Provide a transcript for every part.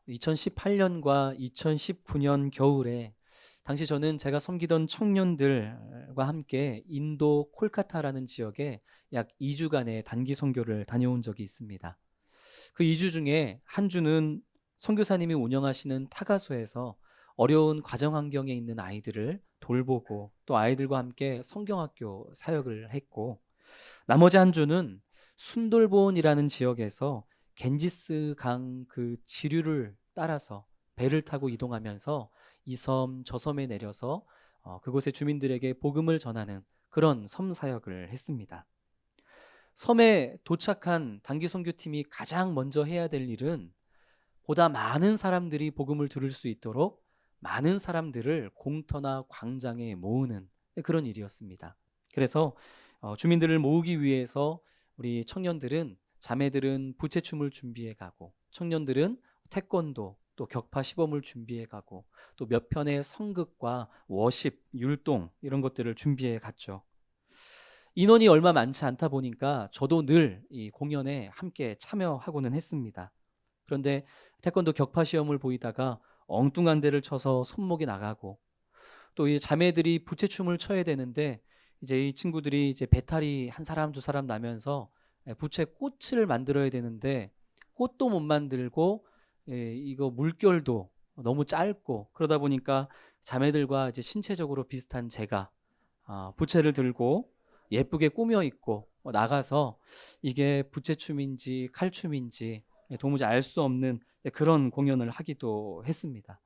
2018년과 2019년 겨울에 당시 저는 제가 섬기던 청년들과 함께 인도 콜카타라는 지역에 약 2주간의 단기 선교를 다녀온 적이 있습니다. 그 2주 중에 한 주는 선교사님이 운영하시는 타가소에서 어려운 가정 환경에 있는 아이들을 돌보고 또 아이들과 함께 성경학교 사역을 했고, 나머지 한 주는 순돌본이라는 지역에서 겐지스 강 그 지류를 따라서 배를 타고 이동하면서 이 섬 저 섬에 내려서 그곳의 주민들에게 복음을 전하는 그런 섬 사역을 했습니다. 섬에 도착한 단기 선교팀이 가장 먼저 해야 될 일은 보다 많은 사람들이 복음을 들을 수 있도록 많은 사람들을 공터나 광장에 모으는 그런 일이었습니다. 그래서 주민들을 모으기 위해서 우리 청년들은, 자매들은 부채춤을 준비해 가고, 청년들은 태권도 또 격파 시범을 준비해 가고, 또 몇 편의 성극과 워십, 율동 이런 것들을 준비해 갔죠. 인원이 얼마 많지 않다 보니까 저도 늘 이 공연에 함께 참여하고는 했습니다. 그런데 태권도 격파 시험을 보이다가 엉뚱한 데를 쳐서 손목이 나가고, 또 이 자매들이 부채춤을 춰야 되는데 이제 이 친구들이 이제 배탈이 한 사람 두 사람 나면서 부채 꽃을 만들어야 되는데 꽃도 못 만들고, 이거 물결도 너무 짧고, 그러다 보니까 자매들과 이제 신체적으로 비슷한 제가 부채를 들고 예쁘게 꾸며 입고 나가서 이게 부채춤인지 칼춤인지 도무지 알 수 없는 그런 공연을 하기도 했습니다.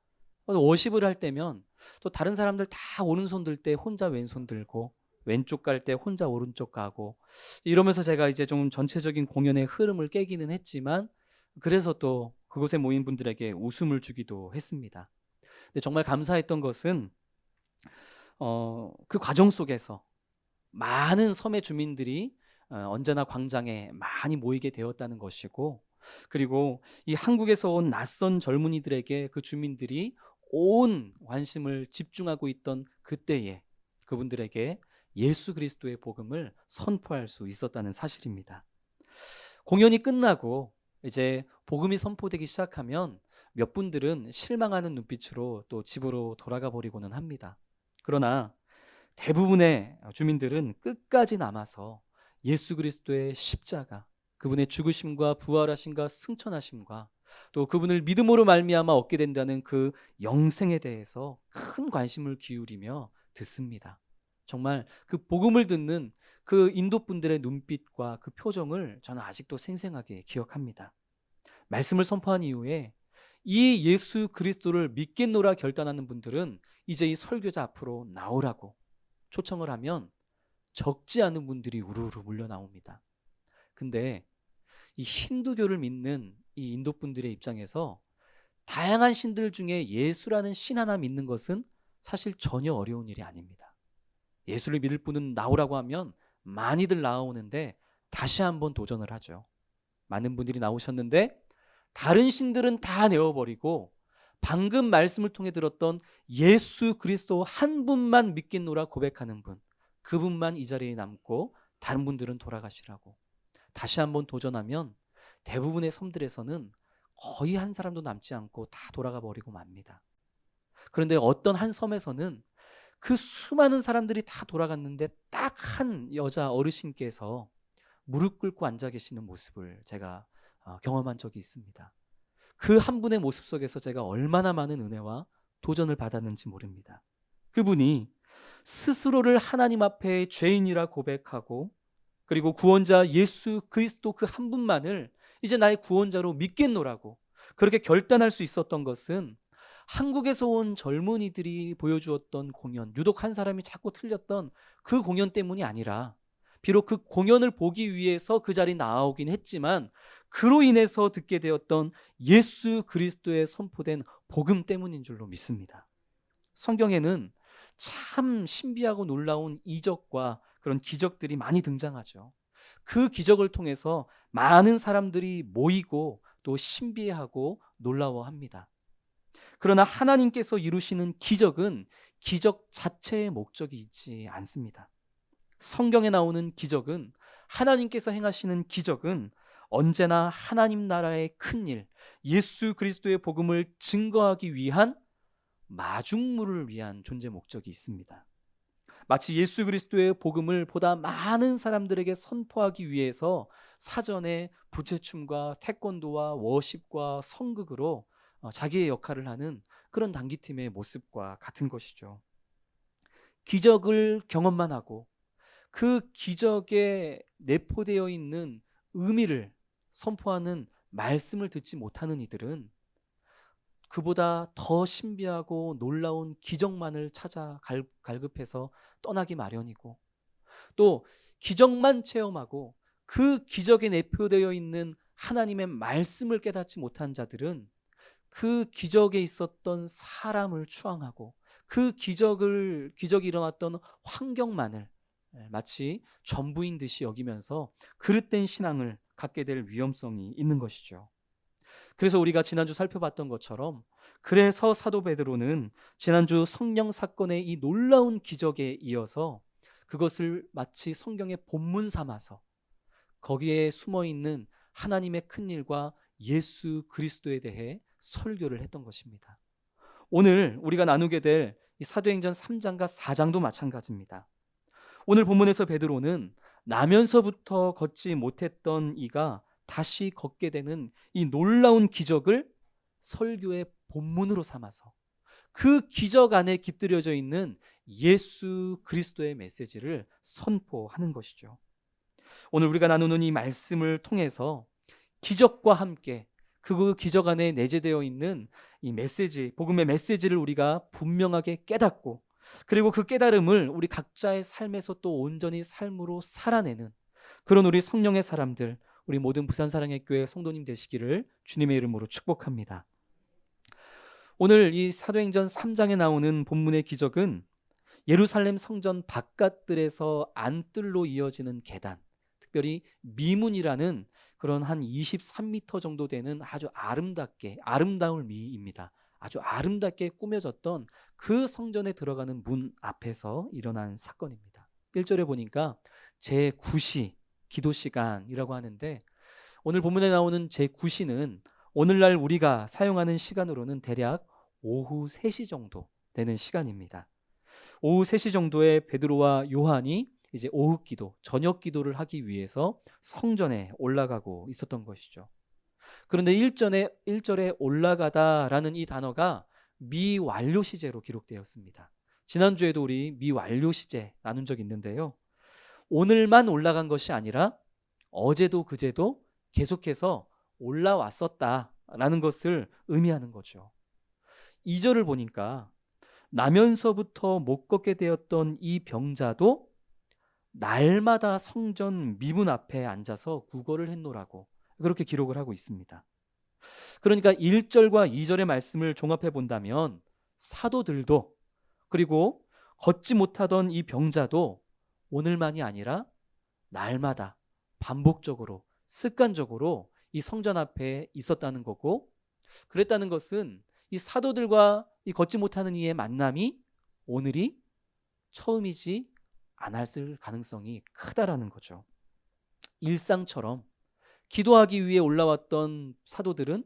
워십을 할 때면 또 다른 사람들 다 오른손 들 때 혼자 왼손 들고, 왼쪽 갈 때 혼자 오른쪽 가고, 이러면서 제가 이제 좀 전체적인 공연의 흐름을 깨기는 했지만, 그래서 또 그곳에 모인 분들에게 웃음을 주기도 했습니다. 근데 정말 감사했던 것은 그 과정 속에서 많은 섬의 주민들이 언제나 광장에 많이 모이게 되었다는 것이고, 그리고 이 한국에서 온 낯선 젊은이들에게 그 주민들이 온 관심을 집중하고 있던 그때에 그분들에게 예수 그리스도의 복음을 선포할 수 있었다는 사실입니다. 공연이 끝나고 이제 복음이 선포되기 시작하면 몇 분들은 실망하는 눈빛으로 또 집으로 돌아가 버리고는 합니다. 그러나 대부분의 주민들은 끝까지 남아서 예수 그리스도의 십자가, 그분의 죽으심과 부활하심과 승천하심과 또 그분을 믿음으로 말미암아 얻게 된다는 그 영생에 대해서 큰 관심을 기울이며 듣습니다. 정말 그 복음을 듣는 그 인도 분들의 눈빛과 그 표정을 저는 아직도 생생하게 기억합니다. 말씀을 선포한 이후에 이 예수 그리스도를 믿겠노라 결단하는 분들은 이제 이 설교자 앞으로 나오라고 초청을 하면 적지 않은 분들이 우르르 몰려 나옵니다. 근데 이 힌두교를 믿는 이 인도 분들의 입장에서 다양한 신들 중에 예수라는 신 하나 믿는 것은 사실 전혀 어려운 일이 아닙니다. 예수를 믿을 분은 나오라고 하면 많이들 나오는데 다시 한번 도전을 하죠. 많은 분들이 나오셨는데 다른 신들은 다 내어버리고 방금 말씀을 통해 들었던 예수 그리스도 한 분만 믿겠노라 고백하는 분, 그분만 이 자리에 남고 다른 분들은 돌아가시라고 다시 한번 도전하면 대부분의 섬들에서는 거의 한 사람도 남지 않고 다 돌아가 버리고 맙니다. 그런데 어떤 한 섬에서는 그 수많은 사람들이 다 돌아갔는데 딱 한 여자 어르신께서 무릎 꿇고 앉아 계시는 모습을 제가 경험한 적이 있습니다. 그 한 분의 모습 속에서 제가 얼마나 많은 은혜와 도전을 받았는지 모릅니다. 그분이 스스로를 하나님 앞에 죄인이라 고백하고, 그리고 구원자 예수 그리스도 그 한 분만을 이제 나의 구원자로 믿겠노라고 그렇게 결단할 수 있었던 것은 한국에서 온 젊은이들이 보여주었던 공연, 유독 한 사람이 자꾸 틀렸던 그 공연 때문이 아니라, 비록 그 공연을 보기 위해서 그 자리에 나오긴 했지만 그로 인해서 듣게 되었던 예수 그리스도의 선포된 복음 때문인 줄로 믿습니다. 성경에는 참 신비하고 놀라운 이적과 그런 기적들이 많이 등장하죠. 그 기적을 통해서 많은 사람들이 모이고 또 신비해하고 놀라워합니다. 그러나 하나님께서 이루시는 기적은 기적 자체의 목적이 있지 않습니다. 성경에 나오는 기적은, 하나님께서 행하시는 기적은 언제나 하나님 나라의 큰일, 예수 그리스도의 복음을 증거하기 위한 마중물을 위한 존재 목적이 있습니다. 마치 예수 그리스도의 복음을 보다 많은 사람들에게 선포하기 위해서 사전에 부채춤과 태권도와 워십과 성극으로 자기의 역할을 하는 그런 단기팀의 모습과 같은 것이죠. 기적을 경험만 하고 그 기적에 내포되어 있는 의미를 선포하는 말씀을 듣지 못하는 이들은 그보다 더 신비하고 놀라운 기적만을 찾아 갈급해서 떠나기 마련이고, 또 기적만 체험하고 그 기적에 내포되어 있는 하나님의 말씀을 깨닫지 못한 자들은 그 기적에 있었던 사람을 추앙하고 그 기적이 일어났던 환경만을 마치 전부인 듯이 여기면서 그릇된 신앙을 갖게 될 위험성이 있는 것이죠. 그래서 우리가 지난주 살펴봤던 것처럼, 그래서 사도 베드로는 지난주 성령 사건의 이 놀라운 기적에 이어서 그것을 마치 성경의 본문 삼아서 거기에 숨어 있는 하나님의 큰일과 예수 그리스도에 대해 설교를 했던 것입니다. 오늘 우리가 나누게 될 이 사도행전 3장과 4장도 마찬가지입니다. 오늘 본문에서 베드로는 나면서부터 걷지 못했던 이가 다시 걷게 되는 이 놀라운 기적을 설교의 본문으로 삼아서 그 기적 안에 깃들여져 있는 예수 그리스도의 메시지를 선포하는 것이죠. 오늘 우리가 나누는 이 말씀을 통해서 기적과 함께 그 기적 안에 내재되어 있는 이 메시지, 복음의 메시지를 우리가 분명하게 깨닫고, 그리고 그 깨달음을 우리 각자의 삶에서 또 온전히 삶으로 살아내는 그런 우리 성령의 사람들, 우리 모든 부산사랑의교회 성도님 되시기를 주님의 이름으로 축복합니다. 오늘 이 사도행전 3장에 나오는 본문의 기적은 예루살렘 성전 바깥들에서 안뜰로 이어지는 계단, 특별히 미문이라는 그런 한 23m 정도 되는 아주 아름다운 미입니다. 아주 아름답게 꾸며졌던 그 성전에 들어가는 문 앞에서 일어난 사건입니다. 1절에 보니까 제9시 기도 시간이라고 하는데, 오늘 본문에 나오는 제9시는 오늘날 우리가 사용하는 시간으로는 대략 오후 3시 정도 되는 시간입니다. 오후 3시 정도에 베드로와 요한이 이제 오후 기도, 저녁 기도를 하기 위해서 성전에 올라가고 있었던 것이죠. 그런데 1절에 올라가다라는 이 단어가 미완료 시제로 기록되었습니다. 지난주에도 우리 미완료 시제 나눈 적이 있는데요. 오늘만 올라간 것이 아니라 어제도 그제도 계속해서 올라왔었다라는 것을 의미하는 거죠. 2절을 보니까 나면서부터 못 걷게 되었던 이 병자도 날마다 성전 미문 앞에 앉아서 구걸을 했노라고 그렇게 기록을 하고 있습니다. 그러니까 1절과 2절의 말씀을 종합해 본다면 사도들도, 그리고 걷지 못하던 이 병자도 오늘만이 아니라 날마다 반복적으로 습관적으로 이 성전 앞에 있었다는 거고, 그랬다는 것은 이 사도들과 이 걷지 못하는 이의 만남이 오늘이 처음이지 않았을 가능성이 크다라는 거죠. 일상처럼 기도하기 위해 올라왔던 사도들은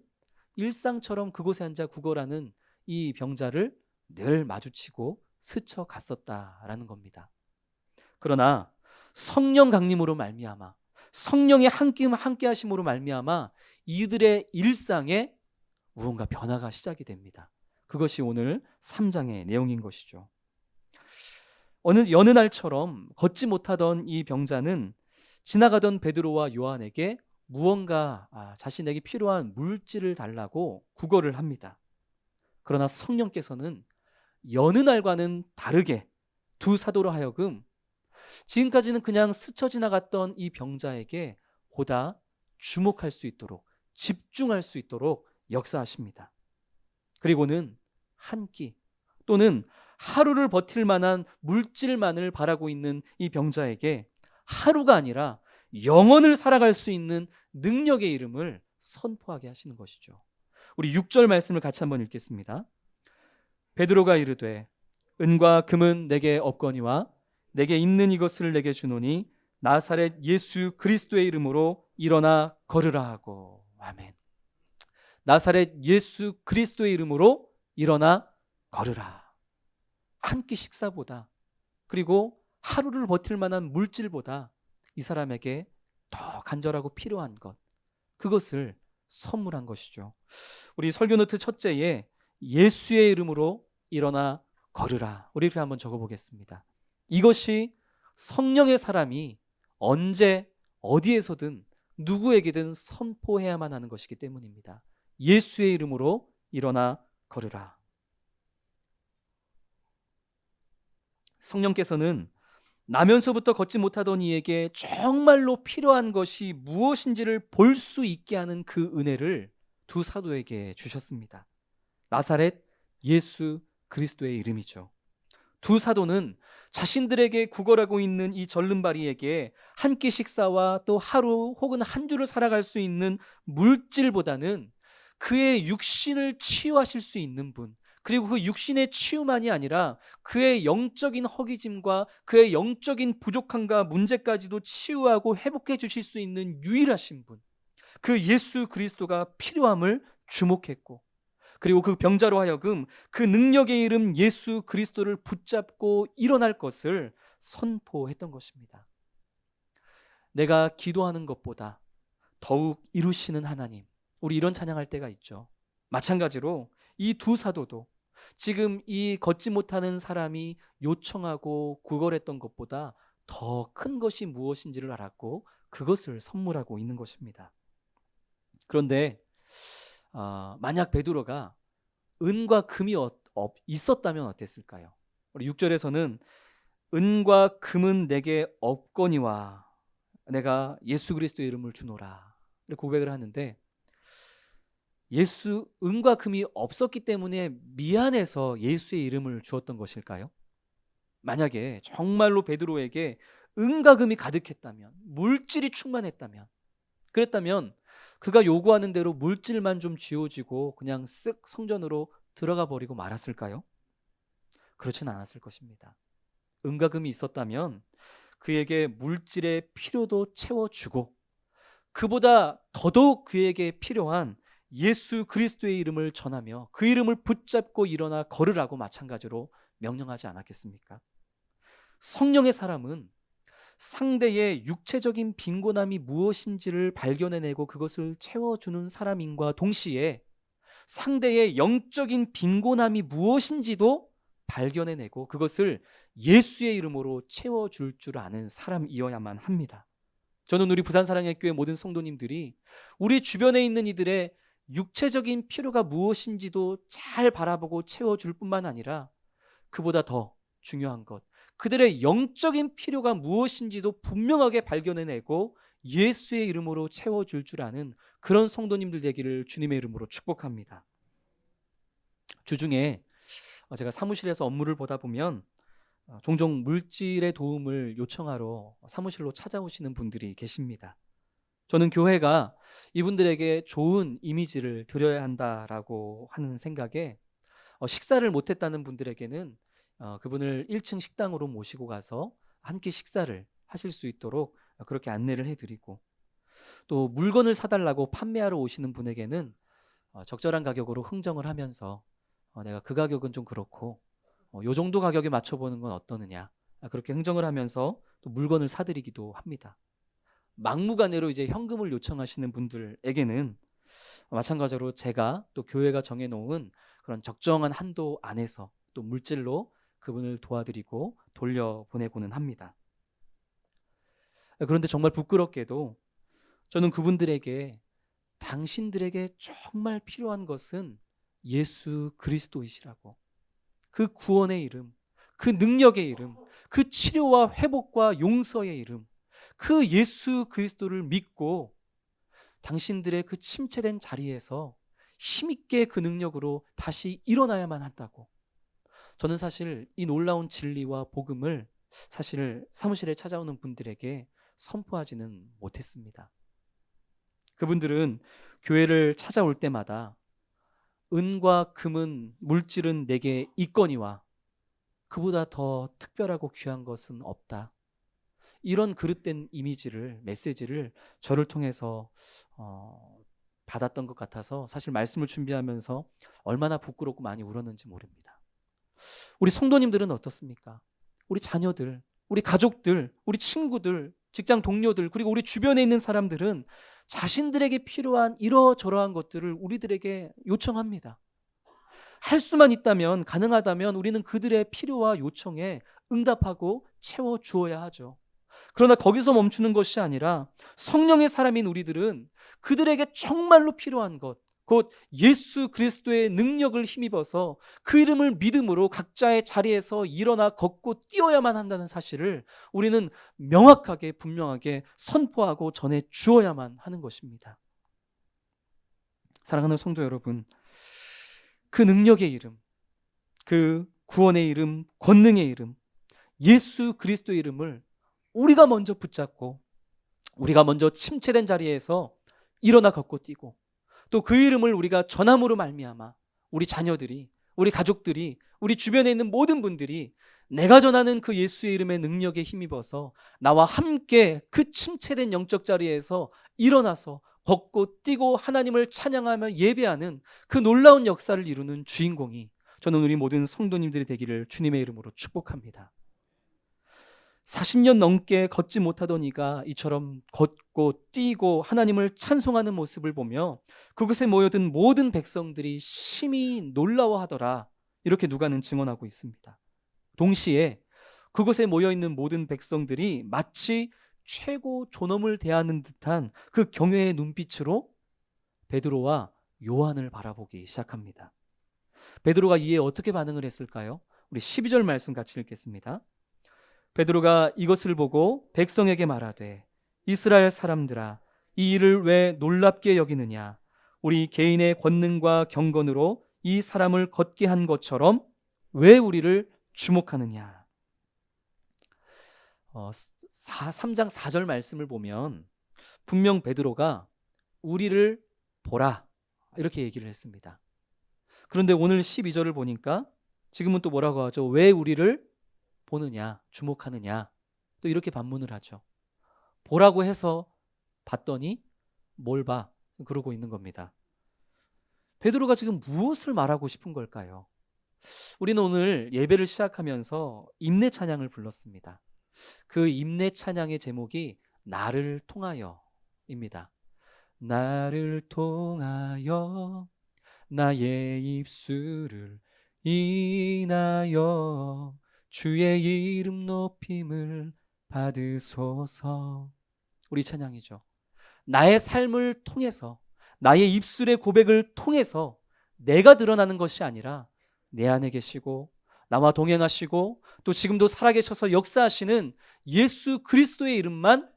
일상처럼 그곳에 앉아 구걸하는 이 병자를 늘 마주치고 스쳐갔었다라는 겁니다. 그러나 성령 강림으로 말미암아, 성령의 함께 하심으로 말미암아 이들의 일상에 무언가 변화가 시작이 됩니다. 그것이 오늘 3장의 내용인 것이죠. 여느 날처럼 걷지 못하던 이 병자는 지나가던 베드로와 요한에게 무언가 자신에게 필요한 물질을 달라고 구걸을 합니다. 그러나 성령께서는 여느 날과는 다르게 두 사도로 하여금 지금까지는 그냥 스쳐 지나갔던 이 병자에게 보다 주목할 수 있도록, 집중할 수 있도록 역사하십니다. 그리고는 한 끼 또는 하루를 버틸 만한 물질만을 바라고 있는 이 병자에게 하루가 아니라 영원을 살아갈 수 있는 능력의 이름을 선포하게 하시는 것이죠. 우리 6절 말씀을 같이 한번 읽겠습니다. 베드로가 이르되 은과 금은 내게 없거니와 내게 있는 이것을 내게 주노니 나사렛 예수 그리스도의 이름으로 일어나 걸으라 하고. 아멘. 나사렛 예수 그리스도의 이름으로 일어나 걸으라. 한 끼 식사보다, 그리고 하루를 버틸 만한 물질보다 이 사람에게 더 간절하고 필요한 것, 그것을 선물한 것이죠. 우리 설교 노트 첫째에 예수의 이름으로 일어나 걸으라, 우리 이렇게 한번 적어보겠습니다. 이것이 성령의 사람이 언제 어디에서든 누구에게든 선포해야만 하는 것이기 때문입니다. 예수의 이름으로 일어나 걸으라. 성령께서는 나면서부터 걷지 못하던 이에게 정말로 필요한 것이 무엇인지를 볼 수 있게 하는 그 은혜를 두 사도에게 주셨습니다. 나사렛 예수 그리스도의 이름이죠. 두 사도는 자신들에게 구걸하고 있는 이 절름발이에게 한 끼 식사와 또 하루 혹은 한 주를 살아갈 수 있는 물질보다는 그의 육신을 치유하실 수 있는 분, 그리고 그 육신의 치유만이 아니라 그의 영적인 허기짐과 그의 영적인 부족함과 문제까지도 치유하고 회복해 주실 수 있는 유일하신 분, 그 예수 그리스도가 필요함을 주목했고, 그리고 그 병자로 하여금 그 능력의 이름 예수 그리스도를 붙잡고 일어날 것을 선포했던 것입니다. 내가 기도하는 것보다 더욱 이루시는 하나님, 우리 이런 찬양할 때가 있죠. 마찬가지로 이 두 사도도 지금 이 걷지 못하는 사람이 요청하고 구걸했던 것보다 더 큰 것이 무엇인지를 알았고 그것을 선물하고 있는 것입니다. 그런데 만약 베드로가 은과 금이 있었다면 어땠을까요? 우리 6절에서는 은과 금은 내게 없거니와 내가 예수 그리스도의 이름을 주노라 이렇게 고백을 하는데, 은과 금이 없었기 때문에 미안해서 예수의 이름을 주었던 것일까요? 만약에 정말로 베드로에게 은과 금이 가득했다면, 물질이 충만했다면, 그랬다면 그가 요구하는 대로 물질만 좀 쥐어지고 그냥 쓱 성전으로 들어가 버리고 말았을까요? 그렇진 않았을 것입니다. 은과 금이 있었다면 그에게 물질의 필요도 채워주고 그보다 더더욱 그에게 필요한 예수 그리스도의 이름을 전하며 그 이름을 붙잡고 일어나 걸으라고 마찬가지로 명령하지 않았겠습니까? 성령의 사람은 상대의 육체적인 빈곤함이 무엇인지를 발견해내고 그것을 채워주는 사람인과 동시에 상대의 영적인 빈곤함이 무엇인지도 발견해내고 그것을 예수의 이름으로 채워줄 줄 아는 사람이어야만 합니다. 저는 우리 부산사랑의교회 모든 성도님들이 우리 주변에 있는 이들의 육체적인 필요가 무엇인지도 잘 바라보고 채워줄 뿐만 아니라 그보다 더 중요한 것, 그들의 영적인 필요가 무엇인지도 분명하게 발견해내고 예수의 이름으로 채워줄 줄 아는 그런 성도님들 되기를 주님의 이름으로 축복합니다. 주중에 제가 사무실에서 업무를 보다 보면 종종 물질의 도움을 요청하러 사무실로 찾아오시는 분들이 계십니다. 저는 교회가 이분들에게 좋은 이미지를 드려야 한다라고 하는 생각에 식사를 못했다는 분들에게는 그분을 1층 식당으로 모시고 가서 한 끼 식사를 하실 수 있도록 그렇게 안내를 해드리고, 또 물건을 사달라고 판매하러 오시는 분에게는 적절한 가격으로 흥정을 하면서 내가 그 가격은 좀 그렇고 요 정도 가격에 맞춰보는 건 어떠느냐, 그렇게 흥정을 하면서 또 물건을 사드리기도 합니다. 막무가내로 이제 현금을 요청하시는 분들에게는 마찬가지로 제가 또 교회가 정해놓은 그런 적정한 한도 안에서 또 물질로 그분을 도와드리고 돌려보내고는 합니다. 그런데 정말 부끄럽게도 저는 그분들에게 당신들에게 정말 필요한 것은 예수 그리스도이시라고, 그 구원의 이름, 그 능력의 이름, 그 치료와 회복과 용서의 이름, 그 예수 그리스도를 믿고 당신들의 그 침체된 자리에서 힘있게 그 능력으로 다시 일어나야만 한다고, 저는 사실 이 놀라운 진리와 복음을 사실 사무실에 찾아오는 분들에게 선포하지는 못했습니다. 그분들은 교회를 찾아올 때마다 은과 금은 물질은 내게 있거니와 그보다 더 특별하고 귀한 것은 없다, 이런 그릇된 메시지를 저를 통해서 받았던 것 같아서 사실 말씀을 준비하면서 얼마나 부끄럽고 많이 울었는지 모릅니다. 우리 성도님들은 어떻습니까? 우리 자녀들, 우리 가족들, 우리 친구들, 직장 동료들, 그리고 우리 주변에 있는 사람들은 자신들에게 필요한 이러저러한 것들을 우리들에게 요청합니다. 할 수만 있다면, 가능하다면 우리는 그들의 필요와 요청에 응답하고 채워주어야 하죠. 그러나 거기서 멈추는 것이 아니라 성령의 사람인 우리들은 그들에게 정말로 필요한 것, 곧 예수 그리스도의 능력을 힘입어서 그 이름을 믿음으로 각자의 자리에서 일어나 걷고 뛰어야만 한다는 사실을 우리는 명확하게 분명하게 선포하고 전해 주어야만 하는 것입니다. 사랑하는 성도 여러분, 그 능력의 이름, 그 구원의 이름, 권능의 이름, 예수 그리스도의 이름을 우리가 먼저 붙잡고 우리가 먼저 침체된 자리에서 일어나 걷고 뛰고 또 그 이름을 우리가 전함으로 말미암아 우리 자녀들이, 우리 가족들이, 우리 주변에 있는 모든 분들이 내가 전하는 그 예수의 이름의 능력에 힘입어서 나와 함께 그 침체된 영적 자리에서 일어나서 걷고 뛰고 하나님을 찬양하며 예배하는 그 놀라운 역사를 이루는 주인공이 저는 우리 모든 성도님들이 되기를 주님의 이름으로 축복합니다. 40년 넘게 걷지 못하던 이가 이처럼 걷고 뛰고 하나님을 찬송하는 모습을 보며 그곳에 모여든 모든 백성들이 심히 놀라워하더라, 이렇게 누가는 증언하고 있습니다. 동시에 그곳에 모여있는 모든 백성들이 마치 최고 존엄을 대하는 듯한 그 경외의 눈빛으로 베드로와 요한을 바라보기 시작합니다. 베드로가 이에 어떻게 반응을 했을까요? 우리 12절 말씀 같이 읽겠습니다. 베드로가 이것을 보고 백성에게 말하되 이스라엘 사람들아, 이 일을 왜 놀랍게 여기느냐? 우리 개인의 권능과 경건으로 이 사람을 걷게 한 것처럼 왜 우리를 주목하느냐? 3장 4절 말씀을 보면 분명 베드로가 우리를 보라, 이렇게 얘기를 했습니다. 그런데 오늘 12절을 보니까 지금은 또 뭐라고 하죠? 왜 우리를 보느냐, 주목하느냐, 또 이렇게 반문을 하죠. 보라고 해서 봤더니 뭘 봐? 그러고 있는 겁니다. 베드로가 지금 무엇을 말하고 싶은 걸까요? 우리는 오늘 예배를 시작하면서 임내 찬양을 불렀습니다. 그 임내 찬양의 제목이 나를 통하여입니다. 나를 통하여 나의 입술을 인하여 주의 이름 높임을 받으소서. 우리 찬양이죠. 나의 삶을 통해서, 나의 입술의 고백을 통해서 내가 드러나는 것이 아니라 내 안에 계시고 나와 동행하시고 또 지금도 살아계셔서 역사하시는 예수 그리스도의 이름만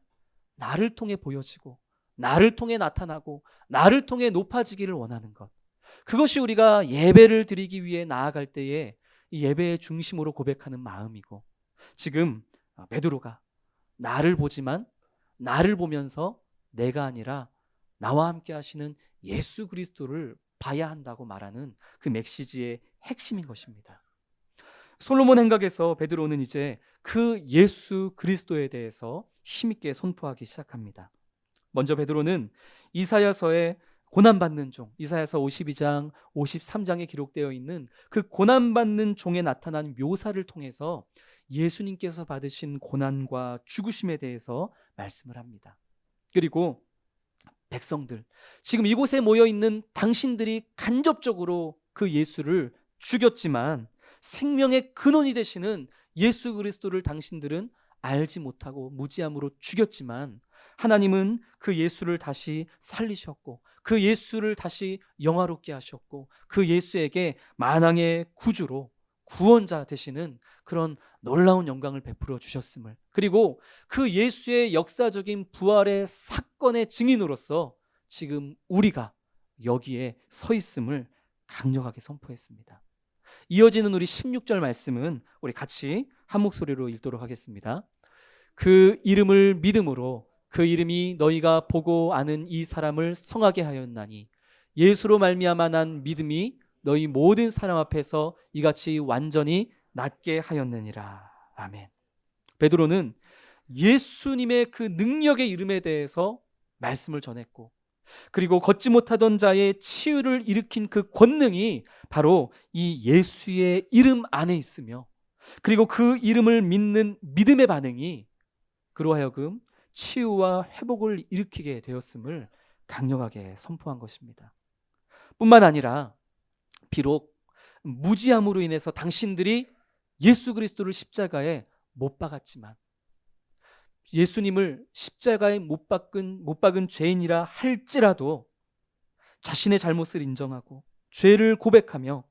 나를 통해 보여지고 나를 통해 나타나고 나를 통해 높아지기를 원하는 것, 그것이 우리가 예배를 드리기 위해 나아갈 때에 이 예배의 중심으로 고백하는 마음이고, 지금 베드로가 나를 보지만 나를 보면서 내가 아니라 나와 함께 하시는 예수 그리스도를 봐야 한다고 말하는 그 메시지의 핵심인 것입니다. 솔로몬 행각에서 베드로는 이제 그 예수 그리스도에 대해서 힘있게 선포하기 시작합니다. 먼저 베드로는 이사야서의 고난받는 종, 이사야서 52장, 53장에 기록되어 있는 그 고난받는 종에 나타난 묘사를 통해서 예수님께서 받으신 고난과 죽으심에 대해서 말씀을 합니다. 그리고 백성들, 지금 이곳에 모여있는 당신들이 간접적으로 그 예수를 죽였지만 생명의 근원이 되시는 예수 그리스도를 당신들은 알지 못하고 무지함으로 죽였지만 하나님은 그 예수를 다시 살리셨고 그 예수를 다시 영화롭게 하셨고 그 예수에게 만왕의 구주로 구원자 되시는 그런 놀라운 영광을 베풀어 주셨음을, 그리고 그 예수의 역사적인 부활의 사건의 증인으로서 지금 우리가 여기에 서 있음을 강력하게 선포했습니다. 이어지는 우리 16절 말씀은 우리 같이 한 목소리로 읽도록 하겠습니다. 그 이름을 믿음으로 그 이름이 너희가 보고 아는 이 사람을 성하게 하였나니 예수로 말미암아 난 믿음이 너희 모든 사람 앞에서 이같이 완전히 낫게 하였느니라. 아멘. 베드로는 예수님의 그 능력의 이름에 대해서 말씀을 전했고, 그리고 걷지 못하던 자의 치유를 일으킨 그 권능이 바로 이 예수의 이름 안에 있으며, 그리고 그 이름을 믿는 믿음의 반응이 그로 하여금 치유와 회복을 일으키게 되었음을 강력하게 선포한 것입니다. 뿐만 아니라 비록 무지함으로 인해서 당신들이 예수 그리스도를 십자가에 못 박았지만, 예수님을 십자가에 못 박은 죄인이라 할지라도 자신의 잘못을 인정하고 죄를 고백하며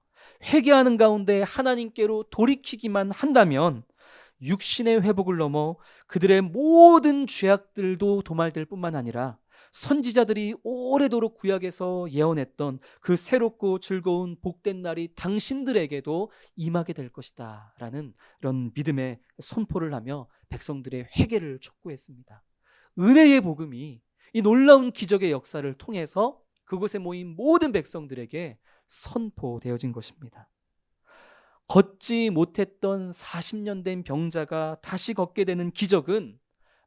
회개하는 가운데 하나님께로 돌이키기만 한다면 육신의 회복을 넘어 그들의 모든 죄악들도 도말될 뿐만 아니라 선지자들이 오래도록 구약에서 예언했던 그 새롭고 즐거운 복된 날이 당신들에게도 임하게 될 것이다 라는 이런 믿음의 선포를 하며 백성들의 회개를 촉구했습니다. 은혜의 복음이 이 놀라운 기적의 역사를 통해서 그곳에 모인 모든 백성들에게 선포되어진 것입니다. 걷지 못했던 40년 된 병자가 다시 걷게 되는 기적은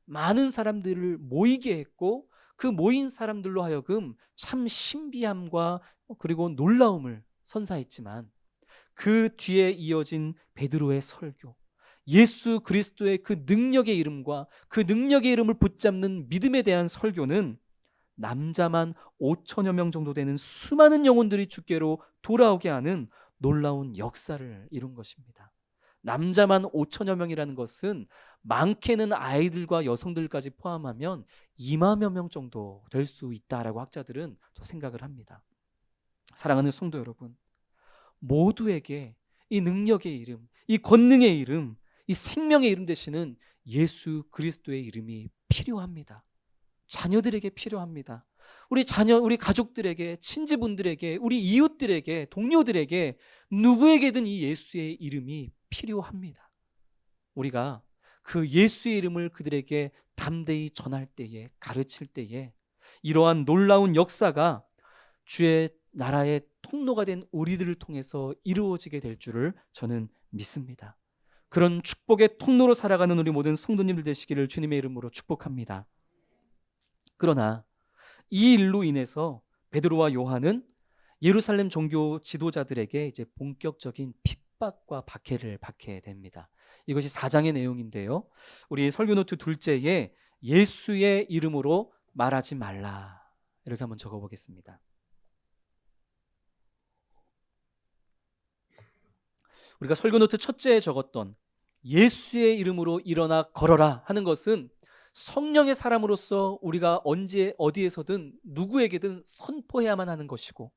많은 사람들을 모이게 했고, 그 모인 사람들로 하여금 참 신비함과 그리고 놀라움을 선사했지만, 그 뒤에 이어진 베드로의 설교, 예수 그리스도의 그 능력의 이름과 그 능력의 이름을 붙잡는 믿음에 대한 설교는 남자만 5천여 명 정도 되는 수많은 영혼들이 주께로 돌아오게 하는 놀라운 역사를 이룬 것입니다. 남자만 5천여 명이라는 것은 많게는 아이들과 여성들까지 포함하면 2만여 명 정도 될 수 있다라고 학자들은 또 생각을 합니다. 사랑하는 성도 여러분, 모두에게 이 능력의 이름, 이 권능의 이름, 이 생명의 이름 되시는 예수 그리스도의 이름이 필요합니다. 자녀들에게 필요합니다. 우리 자녀, 우리 가족들에게, 친지분들에게, 우리 이웃들에게, 동료들에게, 누구에게든 이 예수의 이름이 필요합니다. 우리가 그 예수의 이름을 그들에게 담대히 전할 때에, 가르칠 때에 이러한 놀라운 역사가 주의 나라의 통로가 된 우리들을 통해서 이루어지게 될 줄을 저는 믿습니다. 그런 축복의 통로로 살아가는 우리 모든 성도님들 되시기를 주님의 이름으로 축복합니다. 그러나 이 일로 인해서 베드로와 요한은 예루살렘 종교 지도자들에게 이제 본격적인 핍박과 박해를 받게 됩니다. 이것이 4장의 내용인데요. 우리 설교 노트 둘째에 예수의 이름으로 말하지 말라, 이렇게 한번 적어보겠습니다. 우리가 설교 노트 첫째에 적었던 예수의 이름으로 일어나 걸어라 하는 것은 성령의 사람으로서 우리가 언제 어디에서든 누구에게든 선포해야만 하는 것이고,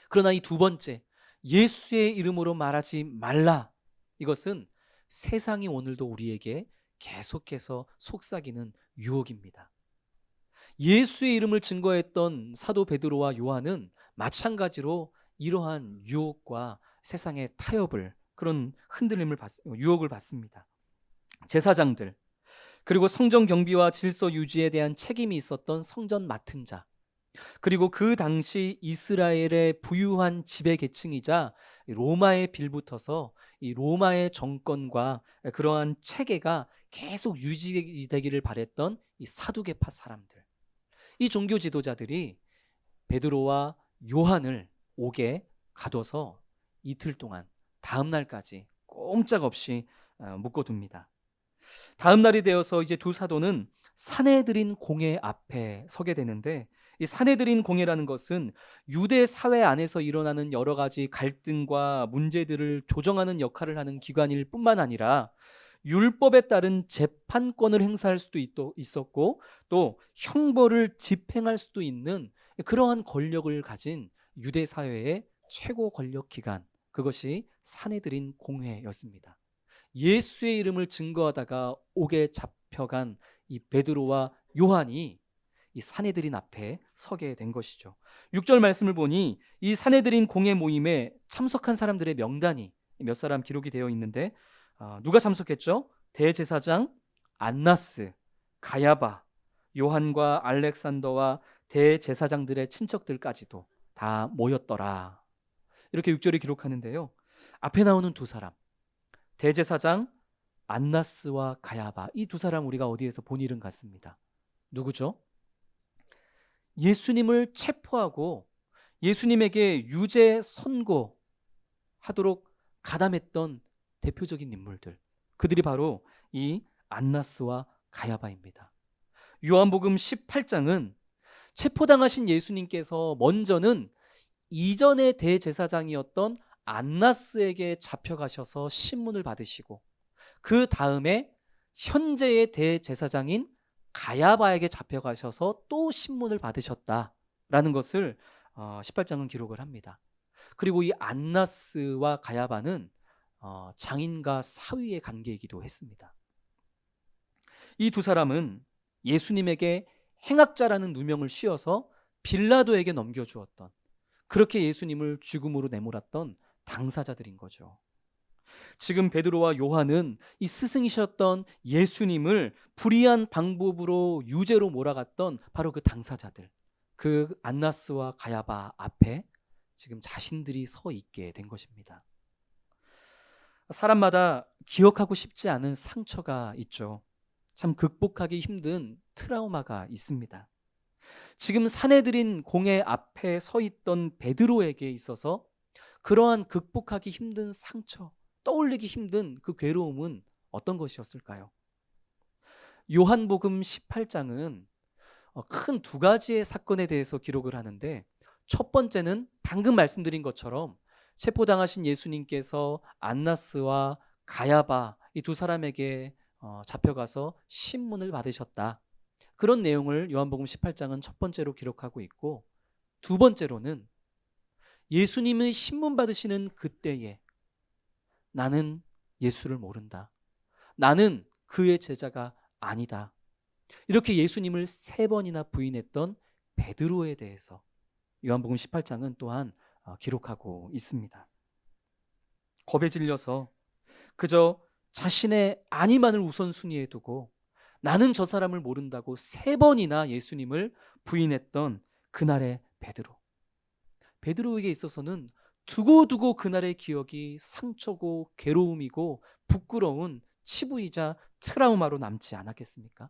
그러나 이 두 번째 예수의 이름으로 말하지 말라, 이것은 세상이 오늘도 우리에게 계속해서 속삭이는 유혹입니다. 예수의 이름을 증거했던 사도 베드로와 요한은 마찬가지로 이러한 유혹과 세상의 타협을, 그런 흔들림을 유혹을 받습니다. 제사장들, 그리고 성전 경비와 질서 유지에 대한 책임이 있었던 성전 맡은 자, 그리고 그 당시 이스라엘의 부유한 지배 계층이자 로마에 빌붙어서 이 로마의 정권과 그러한 체계가 계속 유지되기를 바랬던 이 사두개파 사람들, 이 종교 지도자들이 베드로와 요한을 옥에 가둬서 이틀 동안 다음 날까지 꼼짝없이 묶어둡니다. 다음 날이 되어서 이제 두 사도는 산헤드린 공회 앞에 서게 되는데, 이 산헤드린 공회라는 것은 유대 사회 안에서 일어나는 여러 가지 갈등과 문제들을 조정하는 역할을 하는 기관일 뿐만 아니라 율법에 따른 재판권을 행사할 수도 있었고, 또 형벌을 집행할 수도 있는 그러한 권력을 가진 유대 사회의 최고 권력 기관, 그것이 산헤드린 공회였습니다. 예수의 이름을 증거하다가 옥에 잡혀간 이 베드로와 요한이 이 산헤드린 앞에 서게 된 것이죠. 6절 말씀을 보니 이 산헤드린 공회 모임에 참석한 사람들의 명단이 몇 사람 기록이 되어 있는데, 누가 참석했죠? 대제사장 안나스, 가야바, 요한과 알렉산더와 대제사장들의 친척들까지도 다 모였더라, 이렇게 6절에 기록하는데요. 앞에 나오는 두 사람, 대제사장 안나스와 가야바, 이 두 사람 우리가 어디에서 본 이름 같습니다. 누구죠? 예수님을 체포하고 예수님에게 유죄 선고하도록 가담했던 대표적인 인물들, 그들이 바로 이 안나스와 가야바입니다. 요한복음 18장은 체포당하신 예수님께서 먼저는 이전의 대제사장이었던 안나스에게 잡혀가셔서 신문을 받으시고, 그 다음에 현재의 대제사장인 가야바에게 잡혀가셔서 또 신문을 받으셨다라는 것을 18장은 기록을 합니다. 그리고 이 안나스와 가야바는 장인과 사위의 관계이기도 했습니다. 이 두 사람은 예수님에게 행악자라는 누명을 씌워서 빌라도에게 넘겨주었던, 그렇게 예수님을 죽음으로 내몰았던 당사자들인 거죠. 지금 베드로와 요한은 이 스승이셨던 예수님을 불의한 방법으로 유죄로 몰아갔던 바로 그 당사자들, 그 안나스와 가야바 앞에 지금 자신들이 서 있게 된 것입니다. 사람마다 기억하고 싶지 않은 상처가 있죠. 참 극복하기 힘든 트라우마가 있습니다. 지금 사내들인 공회 앞에 서 있던 베드로에게 있어서 그러한 극복하기 힘든 상처, 떠올리기 힘든 그 괴로움은 어떤 것이었을까요? 요한복음 18장은 큰 두 가지의 사건에 대해서 기록을 하는데, 첫 번째는 방금 말씀드린 것처럼 체포당하신 예수님께서 안나스와 가야바, 이 두 사람에게 잡혀가서 신문을 받으셨다, 그런 내용을 요한복음 18장은 첫 번째로 기록하고 있고, 두 번째로는 예수님의 신문 받으시는 그때에 나는 예수를 모른다, 나는 그의 제자가 아니다, 이렇게 예수님을 3번이나 부인했던 베드로에 대해서 요한복음 18장은 또한 기록하고 있습니다. 겁에 질려서 그저 자신의 안위만을 우선순위에 두고 나는 저 사람을 모른다고 3번이나 예수님을 부인했던 그날의 베드로. 베드로에게 있어서는 두고두고 그날의 기억이 상처고 괴로움이고 부끄러운 치부이자 트라우마로 남지 않았겠습니까?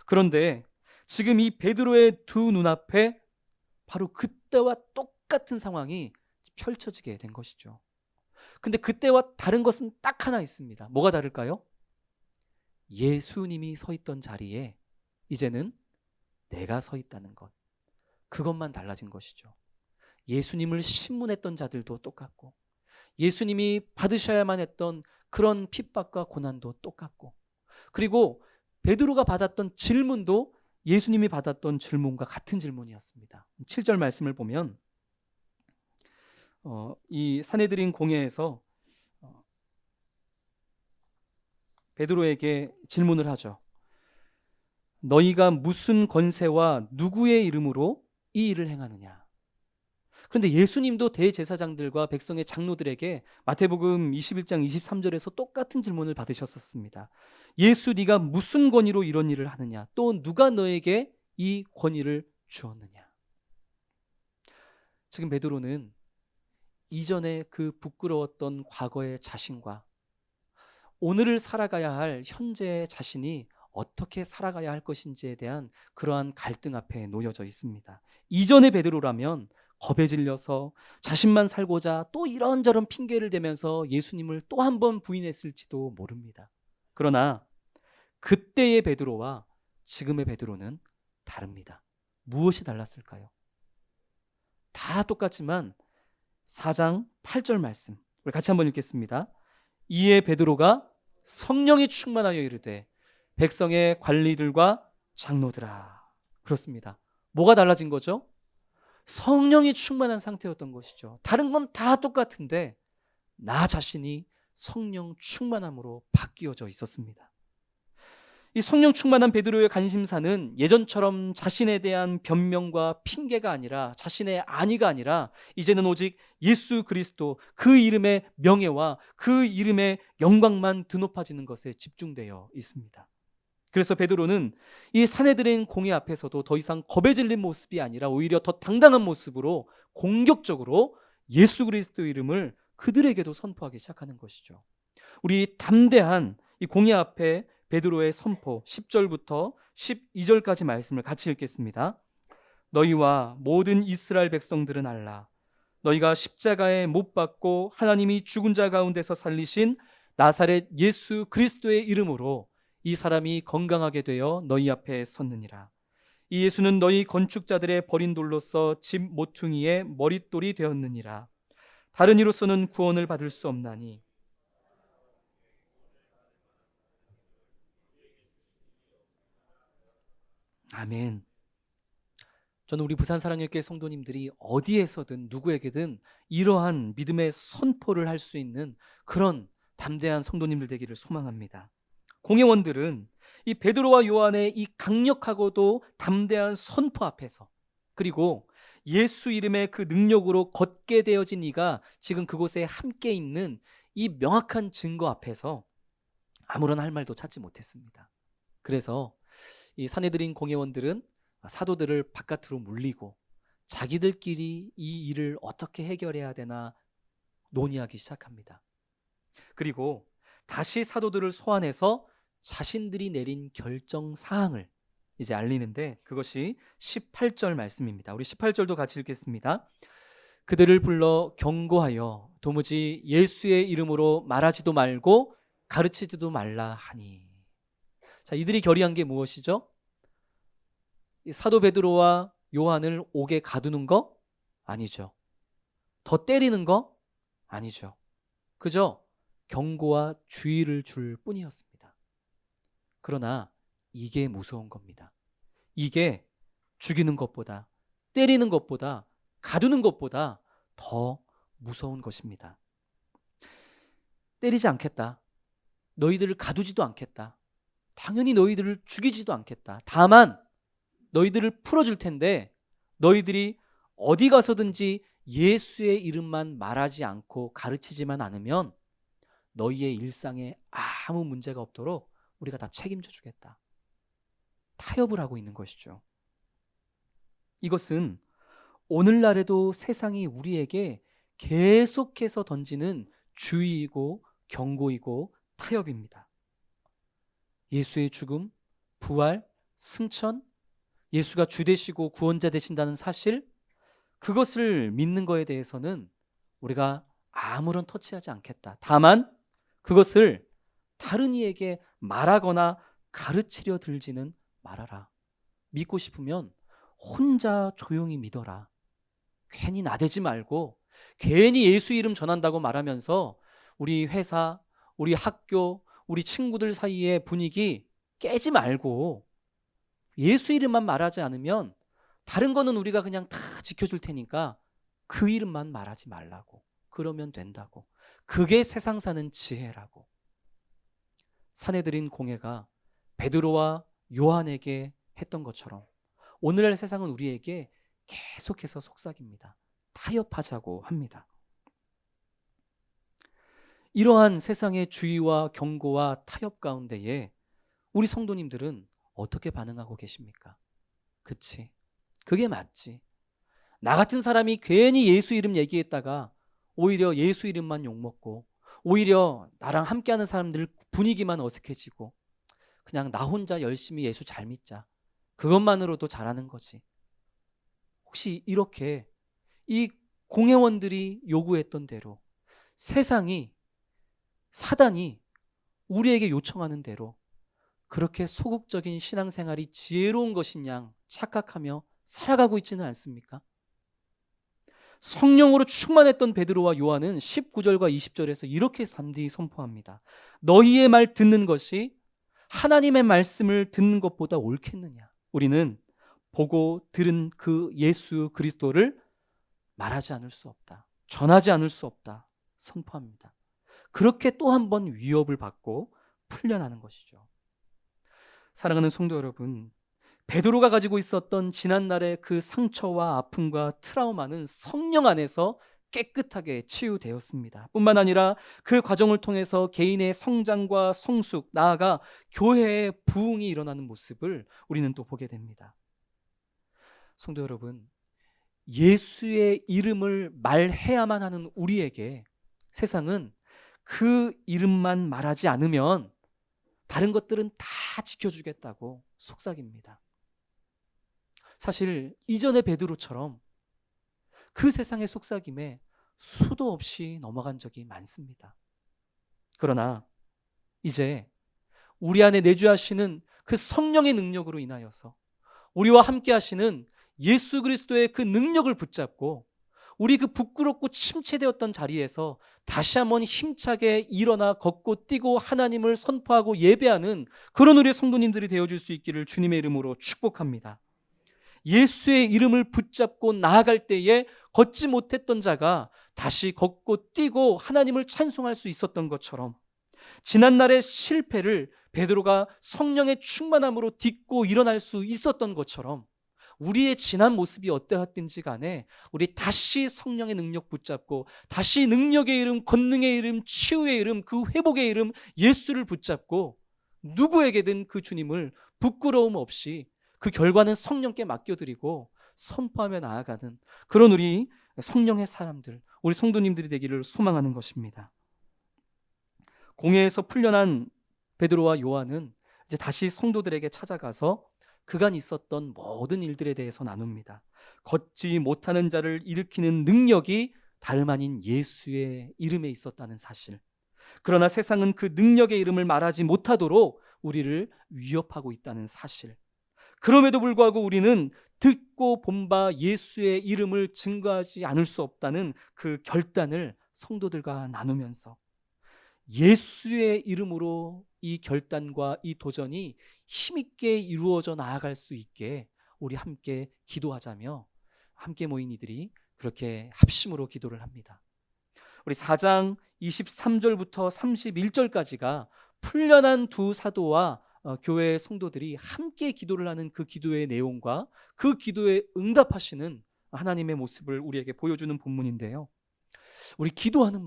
그런데 지금 이 베드로의 두 눈앞에 바로 그때와 똑같은 상황이 펼쳐지게 된 것이죠. 근데 그때와 다른 것은 딱 하나 있습니다. 뭐가 다를까요? 예수님이 서 있던 자리에 이제는 내가 서 있다는 것, 그것만 달라진 것이죠. 예수님을 신문했던 자들도 똑같고, 예수님이 받으셔야만 했던 그런 핍박과 고난도 똑같고, 그리고 베드로가 받았던 질문도 예수님이 받았던 질문과 같은 질문이었습니다. 7절 말씀을 보면 이 산헤드린 공회에서 베드로에게 질문을 하죠. 너희가 무슨 권세와 누구의 이름으로 이 일을 행하느냐? 그런데 예수님도 대제사장들과 백성의 장로들에게 마태복음 21장 23절에서 똑같은 질문을 받으셨었습니다. 예수, 네가 무슨 권위로 이런 일을 하느냐? 또 누가 너에게 이 권위를 주었느냐? 지금 베드로는 이전에 그 부끄러웠던 과거의 자신과 오늘을 살아가야 할 현재의 자신이 어떻게 살아가야 할 것인지에 대한 그러한 갈등 앞에 놓여져 있습니다. 이전의 베드로라면 겁에 질려서 자신만 살고자 또 이런저런 핑계를 대면서 예수님을 또 한 번 부인했을지도 모릅니다. 그러나 그때의 베드로와 지금의 베드로는 다릅니다. 무엇이 달랐을까요? 다 똑같지만 4장 8절 말씀 우리 같이 한번 읽겠습니다. 이에 베드로가 성령이 충만하여 이르되 백성의 관리들과 장로들아. 그렇습니다. 뭐가 달라진 거죠? 성령이 충만한 상태였던 것이죠. 다른 건 다 똑같은데 나 자신이 성령 충만함으로 바뀌어져 있었습니다. 이 성령 충만한 베드로의 관심사는 예전처럼 자신에 대한 변명과 핑계가 아니라, 자신의 안위가 아니라 이제는 오직 예수 그리스도, 그 이름의 명예와 그 이름의 영광만 드높아지는 것에 집중되어 있습니다. 그래서 베드로는 이 산헤드린 공회 앞에서도 더 이상 겁에 질린 모습이 아니라 오히려 더 당당한 모습으로 공격적으로 예수 그리스도 이름을 그들에게도 선포하기 시작하는 것이죠. 우리 담대한 이 공회 앞에 베드로의 선포 10절부터 12절까지 말씀을 같이 읽겠습니다. 너희와 모든 이스라엘 백성들은 알라. 너희가 십자가에 못 박고 하나님이 죽은 자 가운데서 살리신 나사렛 예수 그리스도의 이름으로 이 사람이 건강하게 되어 너희 앞에 섰느니라. 이 예수는 너희 건축자들의 버린 돌로서 집 모퉁이의 머릿돌이 되었느니라. 다른 이로서는 구원을 받을 수 없나니. 아멘. 저는 우리 부산 사랑역교회 성도님들이 어디에서든 누구에게든 이러한 믿음의 선포를 할 수 있는 그런 담대한 성도님들 되기를 소망합니다. 공회원들은 이 베드로와 요한의 이 강력하고도 담대한 선포 앞에서, 그리고 예수 이름의 그 능력으로 걷게 되어진 이가 지금 그곳에 함께 있는 이 명확한 증거 앞에서 아무런 할 말도 찾지 못했습니다. 그래서 이 사내들인 공회원들은 사도들을 바깥으로 물리고 자기들끼리 이 일을 어떻게 해결해야 되나 논의하기 시작합니다. 그리고 다시 사도들을 소환해서 자신들이 내린 결정 사항을 이제 알리는데, 그것이 18절 말씀입니다. 우리 18절도 같이 읽겠습니다. 그들을 불러 경고하여 도무지 예수의 이름으로 말하지도 말고 가르치지도 말라 하니. 자, 이들이 결의한 게 무엇이죠? 이 사도 베드로와 요한을 옥에 가두는 거? 아니죠. 더 때리는 거? 아니죠. 그저 경고와 주의를 줄 뿐이었습니다. 그러나 이게 무서운 겁니다. 이게 죽이는 것보다, 때리는 것보다, 가두는 것보다 더 무서운 것입니다. 때리지 않겠다. 너희들을 가두지도 않겠다. 당연히 너희들을 죽이지도 않겠다. 다만 너희들을 풀어줄 텐데 너희들이 어디 가서든지 예수의 이름만 말하지 않고 가르치지만 않으면 너희의 일상에 아무 문제가 없도록 우리가 다 책임져 주겠다. 타협을 하고 있는 것이죠. 이것은 오늘날에도 세상이 우리에게 계속해서 던지는 주의이고 경고이고 타협입니다. 예수의 죽음, 부활, 승천, 예수가 주 되시고 구원자 되신다는 사실, 그것을 믿는 거에 대해서는 우리가 아무런 터치하지 않겠다. 다만 그것을 다른 이에게 말하거나 가르치려 들지는 말아라. 믿고 싶으면 혼자 조용히 믿어라. 괜히 나대지 말고 괜히 예수 이름 전한다고 말하면서 우리 회사, 우리 학교, 우리 친구들 사이의 분위기 깨지 말고 예수 이름만 말하지 않으면 다른 거는 우리가 그냥 다 지켜줄 테니까 그 이름만 말하지 말라고. 그러면 된다고. 그게 세상 사는 지혜라고. 사내들인 공회가 베드로와 요한에게 했던 것처럼 오늘날 세상은 우리에게 계속해서 속삭입니다. 타협하자고 합니다. 이러한 세상의 주의와 경고와 타협 가운데에 우리 성도님들은 어떻게 반응하고 계십니까? 그치? 그게 맞지. 나 같은 사람이 괜히 예수 이름 얘기했다가 오히려 예수 이름만 욕먹고, 오히려 나랑 함께하는 사람들 분위기만 어색해지고, 그냥 나 혼자 열심히 예수 잘 믿자. 그것만으로도 잘하는 거지. 혹시 이렇게 이 공회원들이 요구했던 대로 세상이, 사단이 우리에게 요청하는 대로 그렇게 소극적인 신앙생활이 지혜로운 것이냐 착각하며 살아가고 있지는 않습니까? 성령으로 충만했던 베드로와 요한은 19절과 20절에서 이렇게 담대히 선포합니다. 너희의 말 듣는 것이 하나님의 말씀을 듣는 것보다 옳겠느냐? 우리는 보고 들은 그 예수 그리스도를 말하지 않을 수 없다. 전하지 않을 수 없다. 선포합니다. 그렇게 또 한 번 위협을 받고 풀려나는 것이죠. 사랑하는 성도 여러분, 베드로가 가지고 있었던 지난날의 그 상처와 아픔과 트라우마는 성령 안에서 깨끗하게 치유되었습니다. 뿐만 아니라 그 과정을 통해서 개인의 성장과 성숙, 나아가 교회의 부흥이 일어나는 모습을 우리는 또 보게 됩니다. 성도 여러분, 예수의 이름을 말해야만 하는 우리에게 세상은 그 이름만 말하지 않으면 다른 것들은 다 지켜주겠다고 속삭입니다. 사실 이전의 베드로처럼 그 세상의 속삭임에 수도 없이 넘어간 적이 많습니다. 그러나 이제 우리 안에 내주하시는 그 성령의 능력으로 인하여서 우리와 함께 하시는 예수 그리스도의 그 능력을 붙잡고 우리 그 부끄럽고 침체되었던 자리에서 다시 한번 힘차게 일어나 걷고 뛰고 하나님을 선포하고 예배하는 그런 우리 성도님들이 되어줄 수 있기를 주님의 이름으로 축복합니다. 예수의 이름을 붙잡고 나아갈 때에 걷지 못했던 자가 다시 걷고 뛰고 하나님을 찬송할 수 있었던 것처럼, 지난날의 실패를 베드로가 성령의 충만함으로 딛고 일어날 수 있었던 것처럼, 우리의 지난 모습이 어떠했든지 간에 우리 다시 성령의 능력 붙잡고 다시 능력의 이름, 권능의 이름, 치유의 이름, 그 회복의 이름 예수를 붙잡고 누구에게든 그 주님을 부끄러움 없이 그 결과는 성령께 맡겨드리고 선포하며 나아가는 그런 우리 성령의 사람들, 우리 성도님들이 되기를 소망하는 것입니다. 공회에서 풀려난 베드로와 요한은 이제 다시 성도들에게 찾아가서 그간 있었던 모든 일들에 대해서 나눕니다. 걷지 못하는 자를 일으키는 능력이 다름 아닌 예수의 이름에 있었다는 사실. 그러나 세상은 그 능력의 이름을 말하지 못하도록 우리를 위협하고 있다는 사실. 그럼에도 불구하고 우리는 듣고 본 바 예수의 이름을 증거하지 않을 수 없다는 그 결단을 성도들과 나누면서 예수의 이름으로 이 결단과 이 도전이 힘있게 이루어져 나아갈 수 있게 우리 함께 기도하자며 함께 모인 이들이 그렇게 합심으로 기도를 합니다. 우리 4장 23절부터 31절까지가 풀려난 두 사도와 교회의 성도들이 함께 기도를 하는 그 기도의 내용과 그 기도에 응답하시는 하나님의 모습을 우리에게 보여주는 본문인데요. 우리 기도하는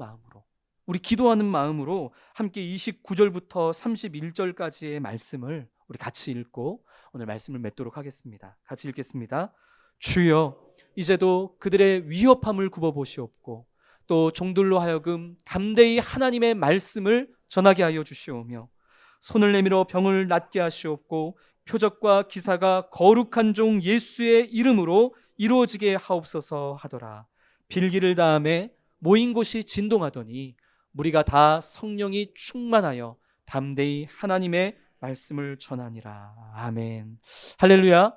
마음으로 함께 29절부터 31절까지의 말씀을 우리 같이 읽고 오늘 말씀을 맺도록 하겠습니다. 같이 읽겠습니다. 주여, 이제도 그들의 위협함을 굽어보시옵고 또 종들로 하여금 담대히 하나님의 말씀을 전하게 하여 주시오며 손을 내밀어 병을 낫게 하시옵고 표적과 기사가 거룩한 종 예수의 이름으로 이루어지게 하옵소서 하더라. 빌기를 다음에 모인 곳이 진동하더니 무리가 다 성령이 충만하여 담대히 하나님의 말씀을 전하니라. 아멘. 할렐루야.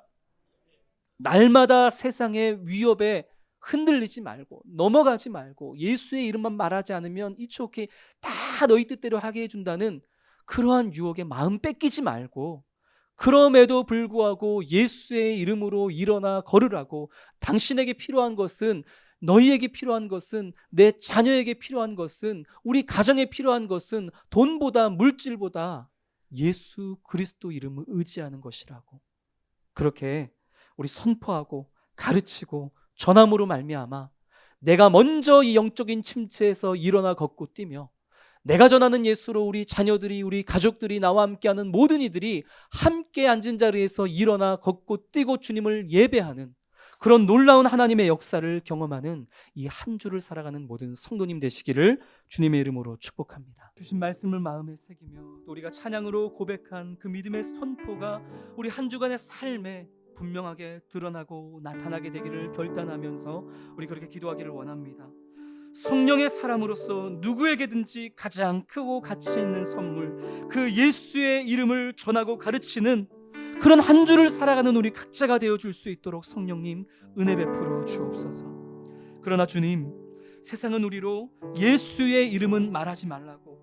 날마다 세상의 위협에 흔들리지 말고 넘어가지 말고 예수의 이름만 말하지 않으면 It's okay, 다 너희 뜻대로 하게 해준다는 그러한 유혹에 마음 뺏기지 말고, 그럼에도 불구하고 예수의 이름으로 일어나 걸으라고, 당신에게 필요한 것은, 너희에게 필요한 것은, 내 자녀에게 필요한 것은, 우리 가정에 필요한 것은 돈보다 물질보다 예수 그리스도 이름을 의지하는 것이라고 그렇게 우리 선포하고 가르치고 전함으로 말미암아 내가 먼저 이 영적인 침체에서 일어나 걷고 뛰며 내가 전하는 예수로 우리 자녀들이, 우리 가족들이, 나와 함께하는 모든 이들이 함께 앉은 자리에서 일어나 걷고 뛰고 주님을 예배하는 그런 놀라운 하나님의 역사를 경험하는 이 한 주를 살아가는 모든 성도님 되시기를 주님의 이름으로 축복합니다. 주신 말씀을 마음에 새기며 또 우리가 찬양으로 고백한 그 믿음의 선포가 우리 한 주간의 삶에 분명하게 드러나고 나타나게 되기를 결단하면서 우리 그렇게 기도하기를 원합니다. 성령의 사람으로서 누구에게든지 가장 크고 가치 있는 선물, 그 예수의 이름을 전하고 가르치는 그런 한 주를 살아가는 우리 각자가 되어줄 수 있도록 성령님 은혜 베풀어 주옵소서. 그러나 주님, 세상은 우리로 예수의 이름은 말하지 말라고,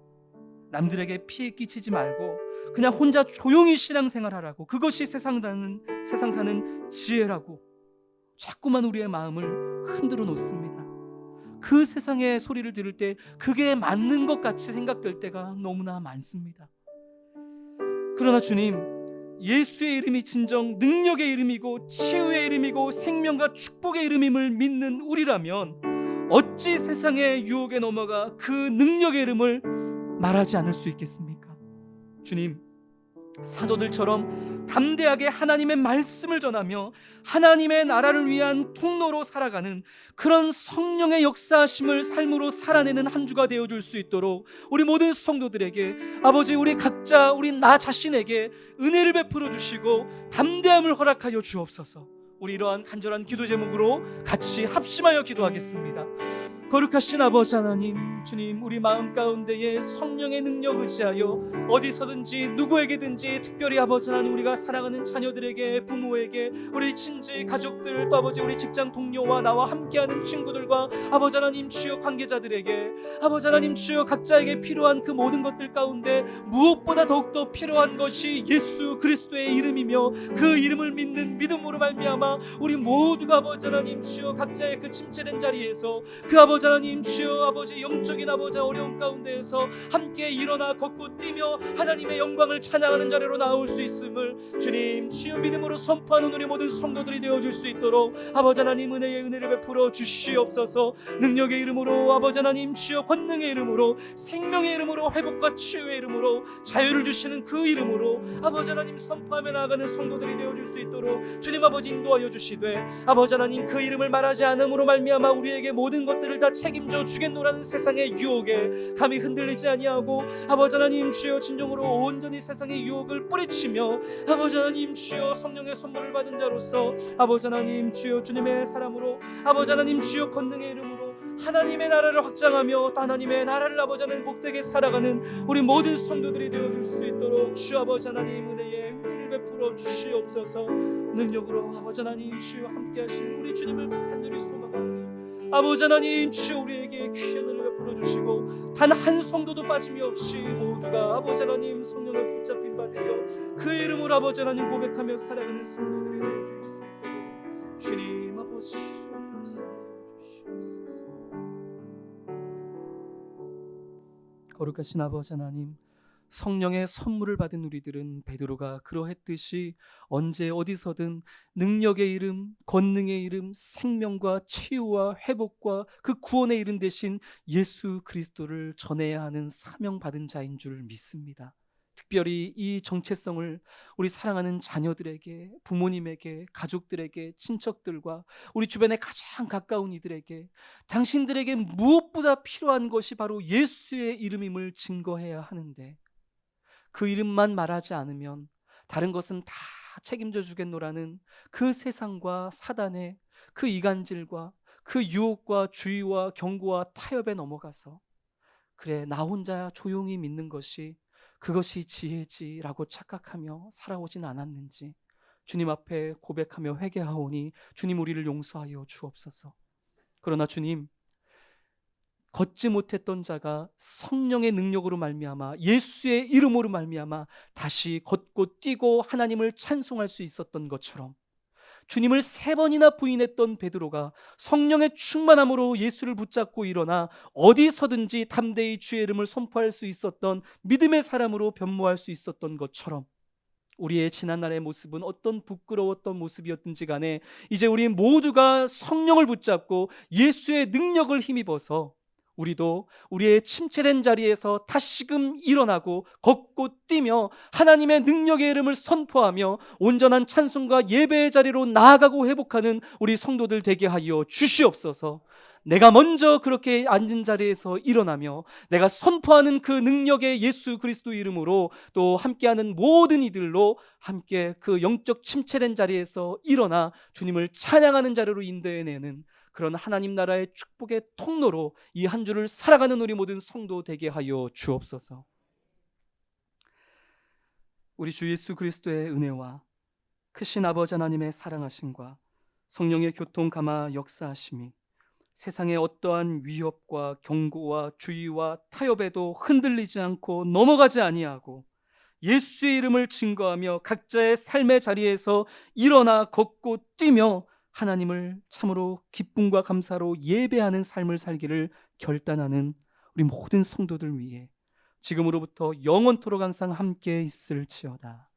남들에게 피해 끼치지 말고 그냥 혼자 조용히 신앙생활하라고, 그것이 세상 사는 지혜라고 자꾸만 우리의 마음을 흔들어 놓습니다. 그 세상의 소리를 들을 때 그게 맞는 것 같이 생각될 때가 너무나 많습니다. 그러나 주님, 예수의 이름이 진정 능력의 이름이고 치유의 이름이고 생명과 축복의 이름임을 믿는 우리라면 어찌 세상의 유혹에 넘어가 그 능력의 이름을 말하지 않을 수 있겠습니까? 주님, 사도들처럼 담대하게 하나님의 말씀을 전하며 하나님의 나라를 위한 통로로 살아가는 그런 성령의 역사하심을 삶으로 살아내는 한 주가 되어줄 수 있도록 우리 모든 성도들에게 아버지, 우리 각자, 우리 나 자신에게 은혜를 베풀어 주시고 담대함을 허락하여 주옵소서. 우리 이러한 간절한 기도 제목으로 같이 합심하여 기도하겠습니다. 거룩하신 아버지 하나님, 주님, 우리 마음 가운데에 성령의 능력 의지하여 어디서든지 누구에게든지, 특별히 아버지 하나님, 우리가 사랑하는 자녀들에게, 부모에게, 우리 친지 가족들, 또 아버지 우리 직장 동료와 나와 함께하는 친구들과 아버지 하나님 주여 관계자들에게, 아버지 하나님 주여 각자에게 필요한 그 모든 것들 가운데 무엇보다 더욱더 필요한 것이 예수 그리스도의 이름이며 그 이름을 믿는 믿음으로 말미암아 우리 모두가 아버지 하나님 주여 각자의 그 침체된 자리에서 그 아버지 하나님 주여 아버지 영적인 아버지 어려움 가운데에서 함께 일어나 걷고 뛰며 하나님의 영광을 찬양하는 자리로 나올 수 있음을 주님 주여 믿음으로 선포하는 우리 모든 성도들이 되어줄 수 있도록 아버지 하나님 은혜의 은혜를 베풀어 주시옵소서. 능력의 이름으로 아버지 하나님 주여 권능의 이름으로 생명의 이름으로 회복과 치유의 이름으로 자유를 주시는 그 이름으로 아버지 하나님 선포하며 나아가는 성도들이 되어줄 수 있도록 주님 아버지 인도하여 주시되 아버지 하나님 그 이름을 말하지 않음으로 말미암아 우리에게 모든 것들을 다 책임져 주겠노라는 세상의 유혹에 감히 흔들리지 아니하고 아버지 하나님 주여 진정으로 온전히 세상의 유혹을 뿌리치며 아버지 하나님 주여 성령의 선물을 받은 자로서 아버지 하나님 주여 주님의 사람으로 아버지 하나님 주여 권능의 이름으로 하나님의 나라를 확장하며 또 하나님의 나라를 아버지 하나님 복되게 살아가는 우리 모든 성도들이 되어줄 수 있도록 주 아버지 하나님 은혜를 베풀어 주시옵소서. 능력으로 아버지 하나님 주여 함께하신 우리 주님을 간절히 소망하오니 아버지 하나님 주여 우리에게 귀한 은혜를 베풀어 주시고 단 한 성도도 빠짐이 없이 모두가 아버지 하나님 성령을 붙잡힌 바 되어 그 이름으로 아버지 하나님 고백하며 살아가는 성도들이 되어줄 수 있도록 주님 아버지 역사하여 주시옵소서. 거룩하신 아버지 하나님, 성령의 선물을 받은 우리들은 베드로가 그러했듯이 언제 어디서든 능력의 이름, 권능의 이름, 생명과 치유와 회복과 그 구원의 이름 대신 예수 그리스도를 전해야 하는 사명받은 자인 줄 믿습니다. 특별히 이 정체성을 우리 사랑하는 자녀들에게, 부모님에게, 가족들에게, 친척들과 우리 주변에 가장 가까운 이들에게 당신들에게 무엇보다 필요한 것이 바로 예수의 이름임을 증거해야 하는데 그 이름만 말하지 않으면 다른 것은 다 책임져 주겠노라는 그 세상과 사단의 그 이간질과 그 유혹과 주의와 경고와 타협에 넘어가서 그래 나 혼자 조용히 믿는 것이 그것이 지혜지라고 착각하며 살아오진 않았는지 주님 앞에 고백하며 회개하오니 주님 우리를 용서하여 주옵소서. 그러나 주님, 걷지 못했던 자가 성령의 능력으로 말미암아 예수의 이름으로 말미암아 다시 걷고 뛰고 하나님을 찬송할 수 있었던 것처럼 주님을 3번이나 부인했던 베드로가 성령의 충만함으로 예수를 붙잡고 일어나 어디서든지 담대히 주의 이름을 선포할 수 있었던 믿음의 사람으로 변모할 수 있었던 것처럼 우리의 지난날의 모습은 어떤 부끄러웠던 모습이었든지 간에 이제 우리 모두가 성령을 붙잡고 예수의 능력을 힘입어서 우리도 우리의 침체된 자리에서 다시금 일어나고 걷고 뛰며 하나님의 능력의 이름을 선포하며 온전한 찬송과 예배의 자리로 나아가고 회복하는 우리 성도들 되게 하여 주시옵소서. 내가 먼저 그렇게 앉은 자리에서 일어나며 내가 선포하는 그 능력의 예수 그리스도 이름으로 또 함께하는 모든 이들로 함께 그 영적 침체된 자리에서 일어나 주님을 찬양하는 자리로 인도해내는 그런 하나님 나라의 축복의 통로로 이 한 주를 살아가는 우리 모든 성도 되게 하여 주옵소서. 우리 주 예수 그리스도의 은혜와 크신 아버지 하나님의 사랑하심과 성령의 교통 감화 역사하심이 세상의 어떠한 위협과 경고와 주의와 타협에도 흔들리지 않고 넘어가지 아니하고 예수의 이름을 증거하며 각자의 삶의 자리에서 일어나 걷고 뛰며 하나님을 참으로 기쁨과 감사로 예배하는 삶을 살기를 결단하는 우리 모든 성도들 위해 지금으로부터 영원토록 항상 함께 있을지어다.